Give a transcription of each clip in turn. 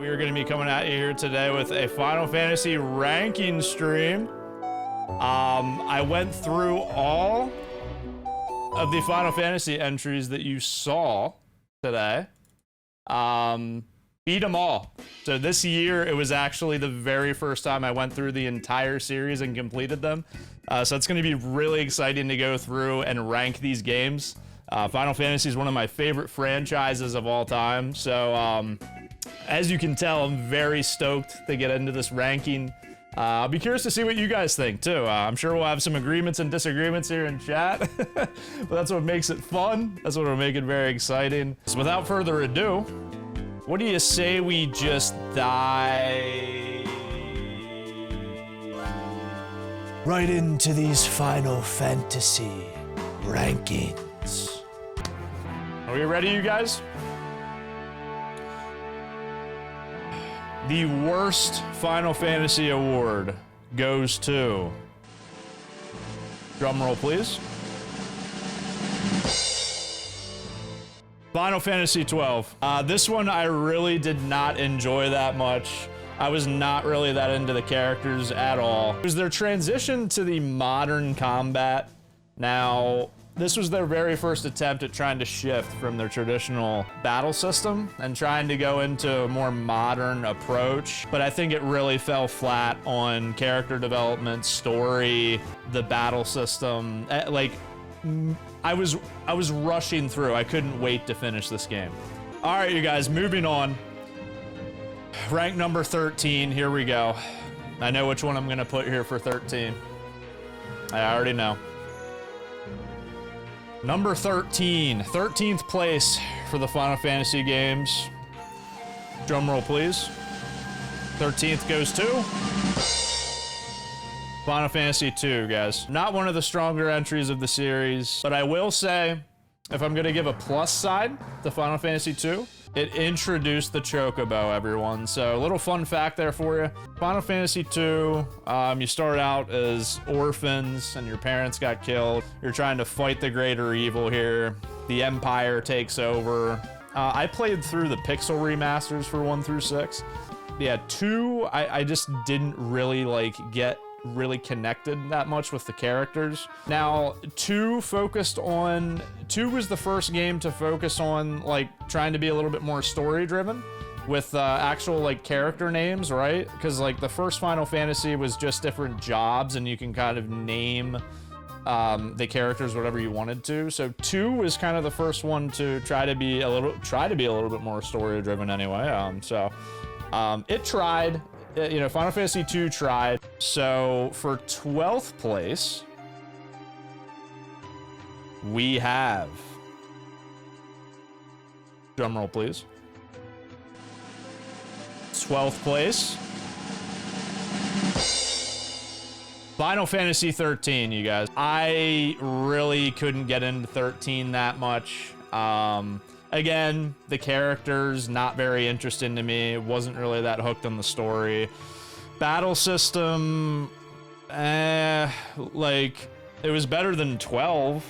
We are going to be coming at you here today with a Final Fantasy ranking stream. I went through all of the Final Fantasy entries that you saw today. Beat them all. So this year, it was actually the very first time I went through the entire series and completed them. So it's going to be really exciting to go through and rank these games. Final Fantasy is one of my favorite franchises of all time. So as you can tell, I'm very stoked to get into this ranking. I'll be curious to see what you guys think too. I'm sure we'll have some agreements and disagreements here in chat, but that's what makes it fun. That's what will make it very exciting. So without further ado, what do you say we just dive right into these Final Fantasy rankings? Are we ready, you guys? The worst Final Fantasy award goes to... Drum roll, please. Final Fantasy 12. This one I really did not enjoy that much. I was not really that into the characters at all. It was their transition to the modern combat. Now, this was their very first attempt at trying to shift from their traditional battle system and trying to go into a more modern approach. But I think it really fell flat on character development, story, the battle system. Like, I was rushing through. I couldn't wait to finish this game. All right, you guys, moving on. Rank number 13, here we go. I know which one I'm gonna put here for 13. I already know. Number 13, 13th place for the Final Fantasy games. Drum roll, please. 13th goes to Final Fantasy 2, guys. Not one of the stronger entries of the series, but I will say, if I'm gonna give a plus side to Final Fantasy 2, it introduced the Chocobo, everyone. So a little fun fact there for you. Final Fantasy 2, you start out as orphans and your parents got killed. You're trying to fight the greater evil here. The Empire takes over. I played through the pixel remasters for 1 through 6. Yeah, 2, I just didn't really get really connected that much with the characters. Now, 2 was the first game to focus on trying to be a little bit more story driven with actual character names, right? Because the first Final Fantasy was just different jobs and you can kind of name the characters whatever you wanted to. So 2 was kind of the first one to try to be a little bit more story driven anyway. It tried. Final Fantasy 2 tried. So for 12th place, we have, drum roll please, 12th place, Final Fantasy 13, you guys. I really couldn't get into 13 that much. Again, the characters, not very interesting to me. Wasn't really that hooked on the story. Battle system, it was better than 12.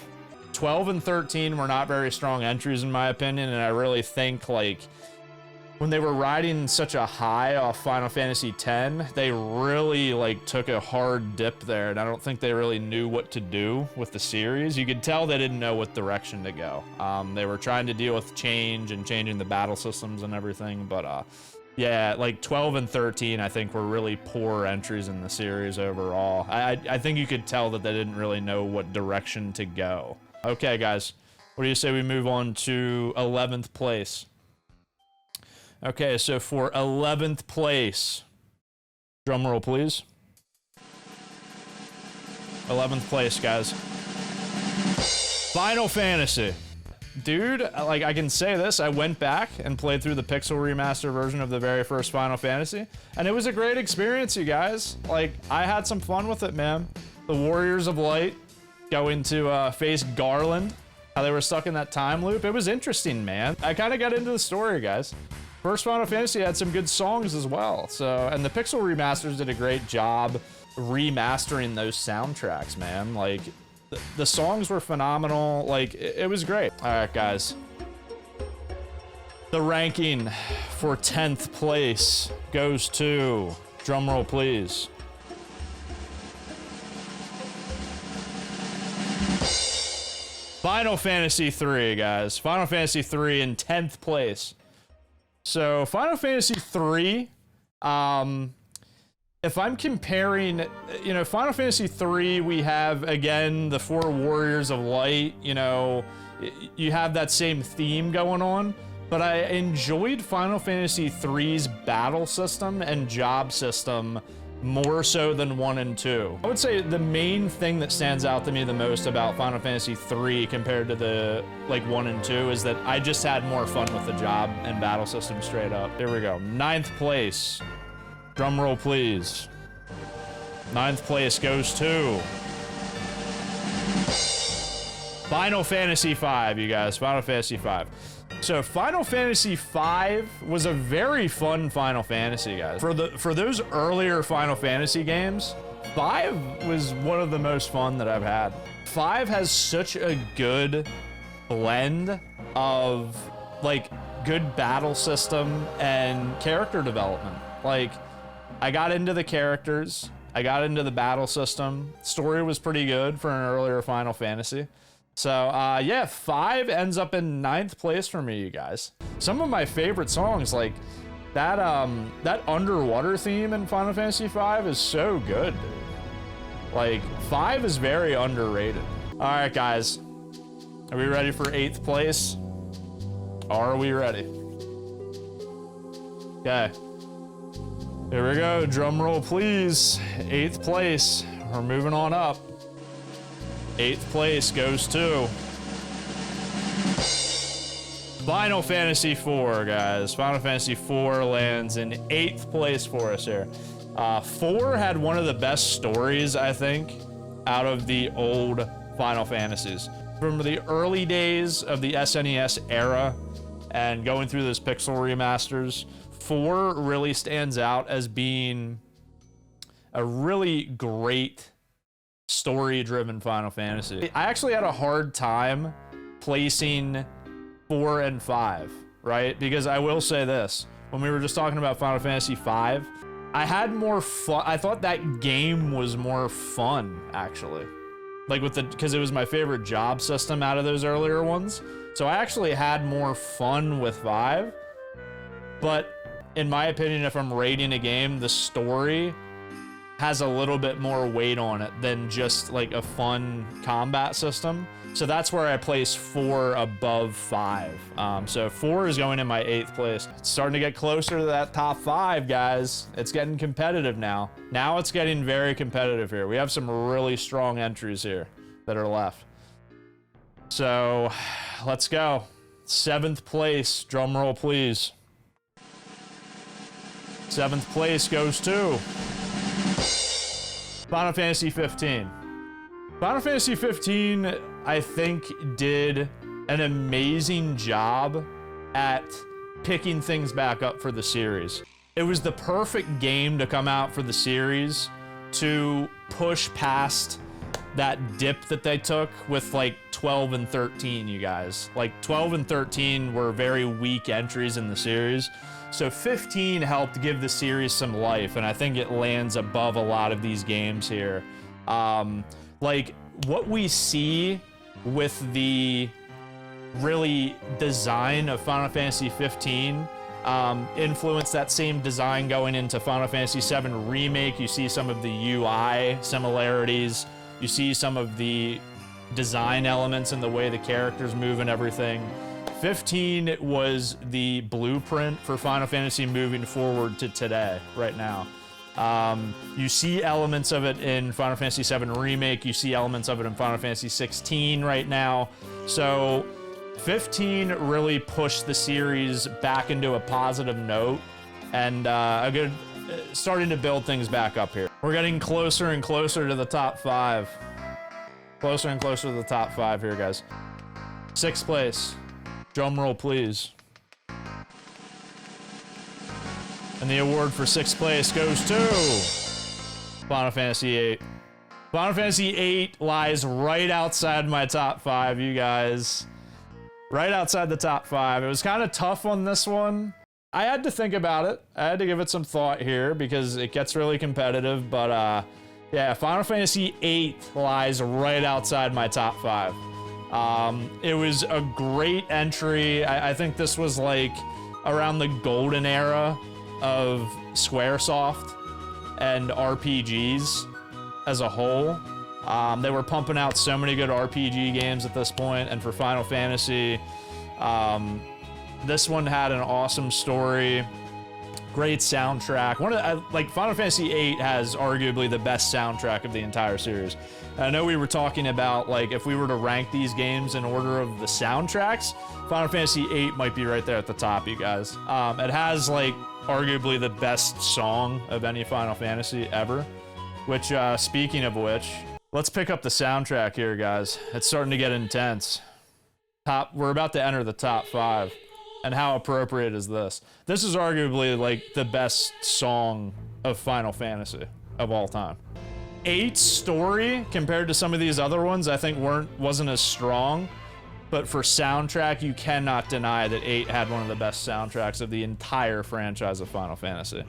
12 and 13 were not very strong entries in my opinion, and I really think when they were riding such a high off Final Fantasy X, they really took a hard dip there, and I don't think they really knew what to do with the series. You could tell they didn't know what direction to go. They were trying to deal with change and changing the battle systems and everything, but yeah, 12 and 13 I think were really poor entries in the series overall. I think you could tell that they didn't really know what direction to go. Okay, guys, what do you say we move on to 11th place? Okay, so for 11th place, drum roll please. 11th place, guys. Final Fantasy. Dude, I can say this, I went back and played through the pixel remaster version of the very first Final Fantasy, and it was a great experience, you guys. I had some fun with it, man. The Warriors of Light going to face Garland, how they were stuck in that time loop. It was interesting, man. I kind of got into the story, guys. First Final Fantasy had some good songs as well. And the Pixel remasters did a great job remastering those soundtracks, man. The songs were phenomenal. It was great. All right, guys. The ranking for 10th place goes to, drumroll please, Final Fantasy III, guys. Final Fantasy III in 10th place. So Final Fantasy III, if I'm comparing, you know, Final Fantasy III, we have, again, the 4 Warriors of Light, you know, you have that same theme going on, but I enjoyed Final Fantasy III's battle system and job system more so than 1 and 2. I would say the main thing that stands out to me the most about Final Fantasy III compared to the, like, 1 and 2 is that I just had more fun with the job and battle system straight up. Here we go. 9th place. Drum roll, please. 9th place goes to Final Fantasy V, you guys. Final Fantasy V. So Final Fantasy V was a very fun Final Fantasy, guys. For those earlier Final Fantasy games, 5 was one of the most fun that I've had. 5 has such a good blend of, like, good battle system and character development. Like, I got into the characters, I got into the battle system. Story was pretty good for an earlier Final Fantasy. So, yeah, 5 ends up in 9th place for me, you guys. Some of my favorite songs, like that underwater theme in Final Fantasy V is so good, dude. Like, 5 is very underrated. All right, guys. Are we ready for 8th place? Are we ready? Okay. Here we go. Drum roll, please. 8th place. We're moving on up. 8th place goes to Final Fantasy IV, guys. Final Fantasy IV lands in 8th place for us here. 4 had one of the best stories, I think, out of the old Final Fantasies. From the early days of the SNES era and going through those pixel remasters, 4 really stands out as being a really great story-driven Final Fantasy. I actually had a hard time placing 4 and 5, right? Because I will say this, when we were just talking about Final Fantasy V, I had more fun. I thought that game was more fun, actually. Like because it was my favorite job system out of those earlier ones. So I actually had more fun with 5. But in my opinion, if I'm rating a game, the story has a little bit more weight on it than just like a fun combat system. So that's where I place 4 above 5. So 4 is going in my 8th place. It's starting to get closer to that top 5, guys. It's getting competitive now. Now it's getting very competitive here. We have some really strong entries here that are left. So let's go. 7th place, drum roll please. 7th place goes to Final Fantasy 15. Final Fantasy 15, I think, did an amazing job at picking things back up for the series. It was the perfect game to come out for the series to push past that dip that they took with like 12 and 13, you guys. Like 12 and 13 were very weak entries in the series. So 15 helped give the series some life, and I think it lands above a lot of these games here. Like, what we see with the really design of Final Fantasy 15 influenced that same design going into Final Fantasy 7 Remake. You see some of the UI similarities. You see some of the design elements and the way the characters move and everything. 15 was the blueprint for Final Fantasy moving forward to today, right now. You see elements of it in Final Fantasy 7 Remake. You see elements of it in Final Fantasy 16 right now. So 15 really pushed the series back into a positive note and starting to build things back up here. We're getting closer and closer to the top 5. Closer and closer to the top 5 here, guys. 6th place. Drum roll, please. And the award for 6th place goes to Final Fantasy VIII. Final Fantasy VIII lies right outside my top 5, you guys. Right outside the top 5. It was kind of tough on this one. I had to think about it. I had to give it some thought here because it gets really competitive. But yeah, Final Fantasy VIII lies right outside my top 5. It was a great entry. I think this was like around the golden era of Squaresoft and RPGs as a whole. They were pumping out so many good RPG games at this point, and for Final Fantasy, this one had an awesome story, great soundtrack. Final Fantasy VIII has arguably the best soundtrack of the entire series. And I know we were talking about like if we were to rank these games in order of the soundtracks, Final Fantasy VIII might be right there at the top, you guys. It has like arguably the best song of any Final Fantasy ever, which speaking of which, let's pick up the soundtrack here, guys. It's starting to get intense. We're about to enter the top 5. And how appropriate is this? This is arguably like the best song of Final Fantasy of all time. 8's story compared to some of these other ones I think wasn't as strong, but for soundtrack you cannot deny that 8 had one of the best soundtracks of the entire franchise of Final Fantasy.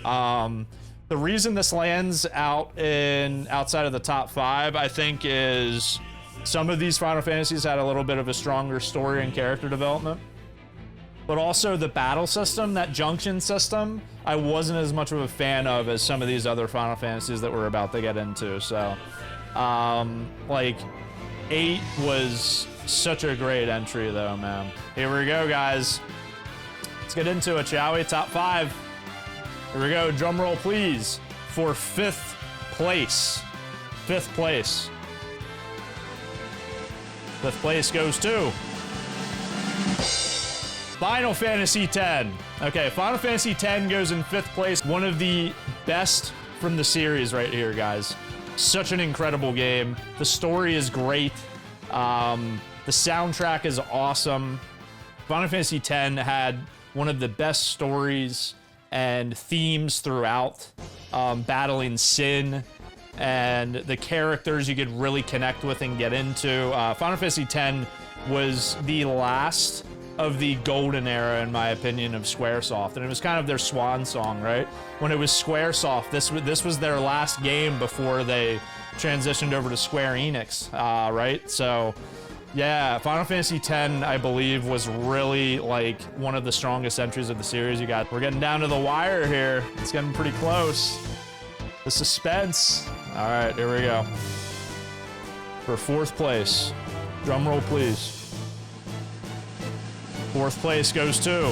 The reason this lands outside of the top 5 I think is some of these Final Fantasies had a little bit of a stronger story and character development. But also the battle system, that junction system, I wasn't as much of a fan of as some of these other Final Fantasies that we're about to get into. So, like, 8 was such a great entry though, man. Here we go, guys. Let's get into it, shall we? Top 5. Here we go, drum roll please, for 5th place. 5th place. 5th place goes to Final Fantasy X. Okay, Final Fantasy X goes in 5th place. One of the best from the series right here, guys. Such an incredible game. The story is great. The soundtrack is awesome. Final Fantasy X had one of the best stories and themes throughout. Battling Sin and the characters you could really connect with and get into. Final Fantasy X was the last of the golden era, in my opinion, of Squaresoft, and it was kind of their swan song, right? When it was Squaresoft, this was their last game before they transitioned over to Square Enix, right? So, yeah, Final Fantasy X, I believe, was really like one of the strongest entries of the series. We're getting down to the wire here. It's getting pretty close. The suspense. All right, here we go. For 4th place, drum roll, please. 4th place goes to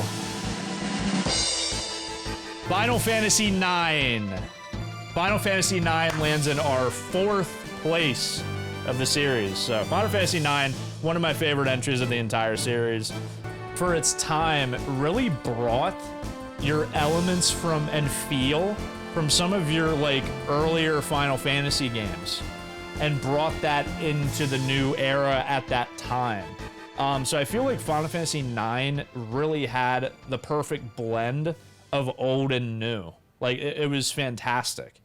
Final Fantasy IX. Final Fantasy IX lands in our 4th place of the series. So Final Fantasy IX, one of my favorite entries of the entire series. For its time, it really brought your elements from and feel from some of your like earlier Final Fantasy games and brought that into the new era at that time. So I feel like Final Fantasy IX really had the perfect blend of old and new. Like, it was fantastic.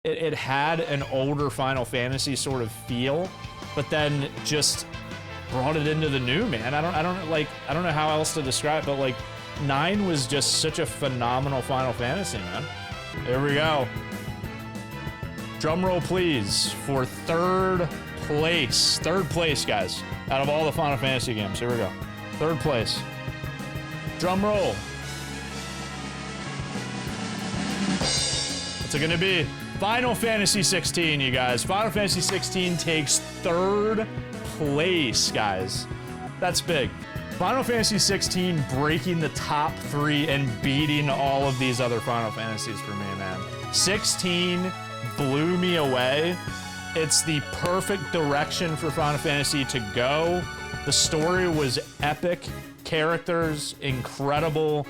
It had an older Final Fantasy sort of feel, but then just brought it into the new, man. I don't know how else to describe it, but like 9 was just such a phenomenal Final Fantasy, man. Here we go. Drum roll, please, for 3rd place. 3rd place, guys. Out of all the Final Fantasy games, here we go. 3rd place. Drum roll. What's it gonna be? Final Fantasy 16, you guys. Final Fantasy 16 takes 3rd place, guys. That's big. Final Fantasy 16 breaking the top 3 and beating all of these other Final Fantasies for me, man. 16 blew me away. It's the perfect direction for Final Fantasy to go. The story was epic, characters incredible.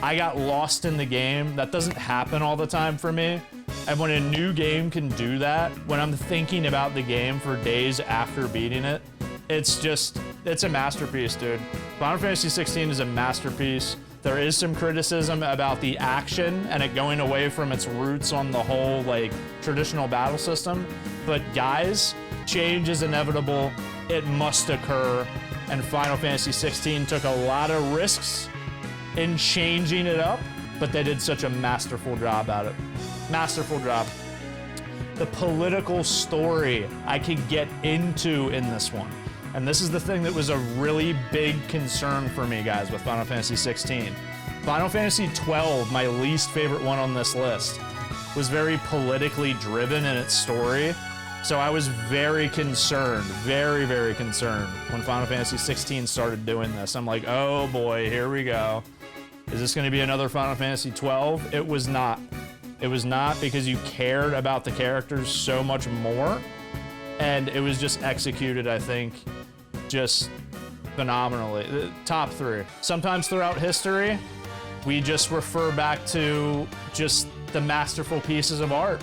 I got lost in the game. That doesn't happen all the time for me. And when a new game can do that, when I'm thinking about the game for days after beating it, it's a masterpiece, dude. Final Fantasy 16 is a masterpiece. There is some criticism about the action and it going away from its roots on the whole like traditional battle system. But guys, change is inevitable. It must occur. and Final Fantasy 16 took a lot of risks in changing it up, but they did such a masterful job at it. Masterful job. The political story I could get into in this one. And this is the thing that was a really big concern for me, guys, with Final Fantasy 16. Final Fantasy 12, my least favorite one on this list, was very politically driven in its story. So I was very concerned, very, very concerned when Final Fantasy 16 started doing this. I'm like, oh boy, here we go. Is this gonna be another Final Fantasy 12? It was not. It was not, because you cared about the characters so much more. And it was just executed, I think, just phenomenally. Top 3. Sometimes throughout history, we just refer back to just the masterful pieces of art,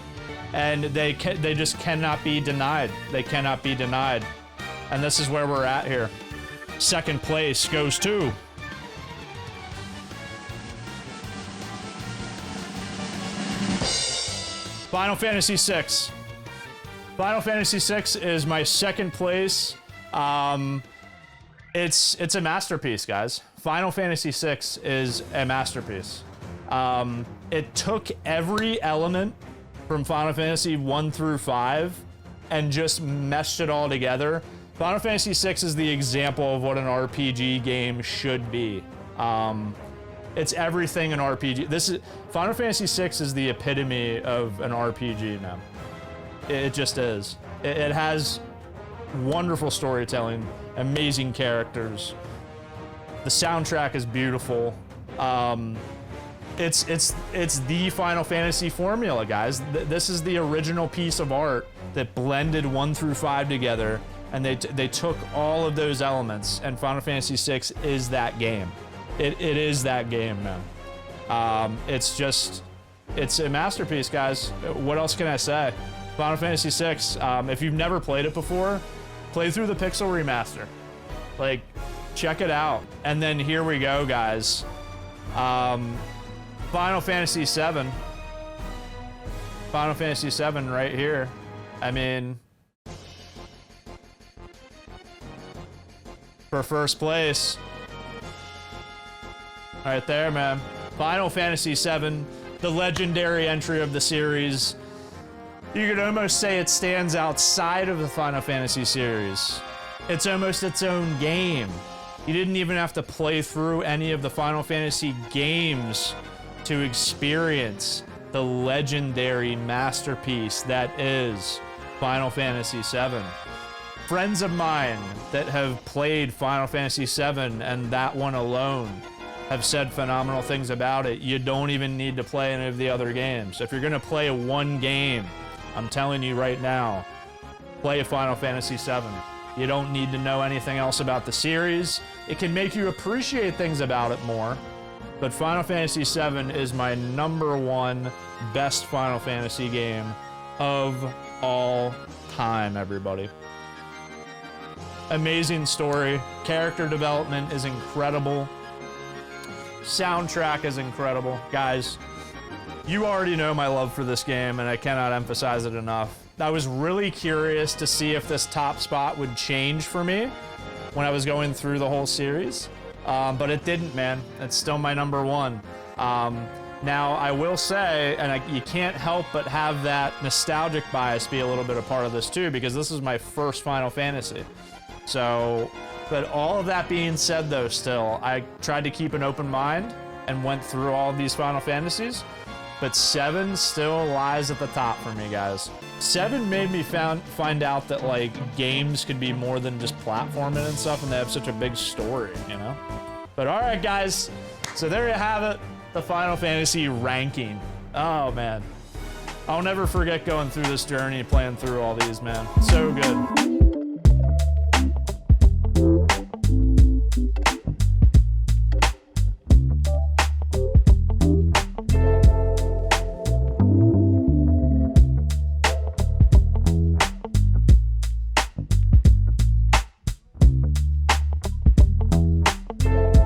and they just cannot be denied. They cannot be denied. And this is where we're at here. Second place goes to Final Fantasy VI. Final Fantasy VI is my second place. It's a masterpiece, guys. Final Fantasy VI is a masterpiece. It took every element from Final Fantasy 1 through 5 and just meshed it all together. Final Fantasy VI is the example of what an RPG game should be. It's everything an RPG. Final Fantasy VI is the epitome of an RPG, man. It just is. It has wonderful storytelling, amazing characters. The soundtrack is beautiful. It's the Final Fantasy formula, guys. This is the original piece of art that blended 1 through 5 together, and they took all of those elements, and Final Fantasy VI is that game. It is that game, man. It's a masterpiece, guys. What else can I say? Final Fantasy VI, if you've never played it before, play through the Pixel Remaster. Like, check it out. And then here we go, guys. Final Fantasy VII. Final Fantasy VII right here. I mean, for first place. Right there, man. Final Fantasy VII, the legendary entry of the series. You could almost say it stands outside of the Final Fantasy series. It's almost its own game. You didn't even have to play through any of the Final Fantasy games to experience the legendary masterpiece that is Final Fantasy VII. Friends of mine that have played Final Fantasy VII and that one alone have said phenomenal things about it. You don't even need to play any of the other games. If you're gonna play one game, I'm telling you right now, play Final Fantasy VII. You don't need to know anything else about the series. It can make you appreciate things about it more, but Final Fantasy VII is my #1 best Final Fantasy game of all time, everybody. Amazing story. Character development is incredible. Soundtrack is incredible. Guys, you already know my love for this game, and I cannot emphasize it enough. I was really curious to see if this top spot would change for me when I was going through the whole series, but it didn't, man. It's still my #1. Now, I will say, and you can't help but have that nostalgic bias be a little bit a part of this too, because this is my first Final Fantasy. So, but all of that being said though, still, I tried to keep an open mind and went through all of these Final Fantasies. But 7 still lies at the top for me, guys. 7 made me find out that, like, games could be more than just platforming and stuff, and they have such a big story, you know? But all right, guys. So there you have it, the Final Fantasy ranking. Oh, man. I'll never forget going through this journey, playing through all these, man. So good.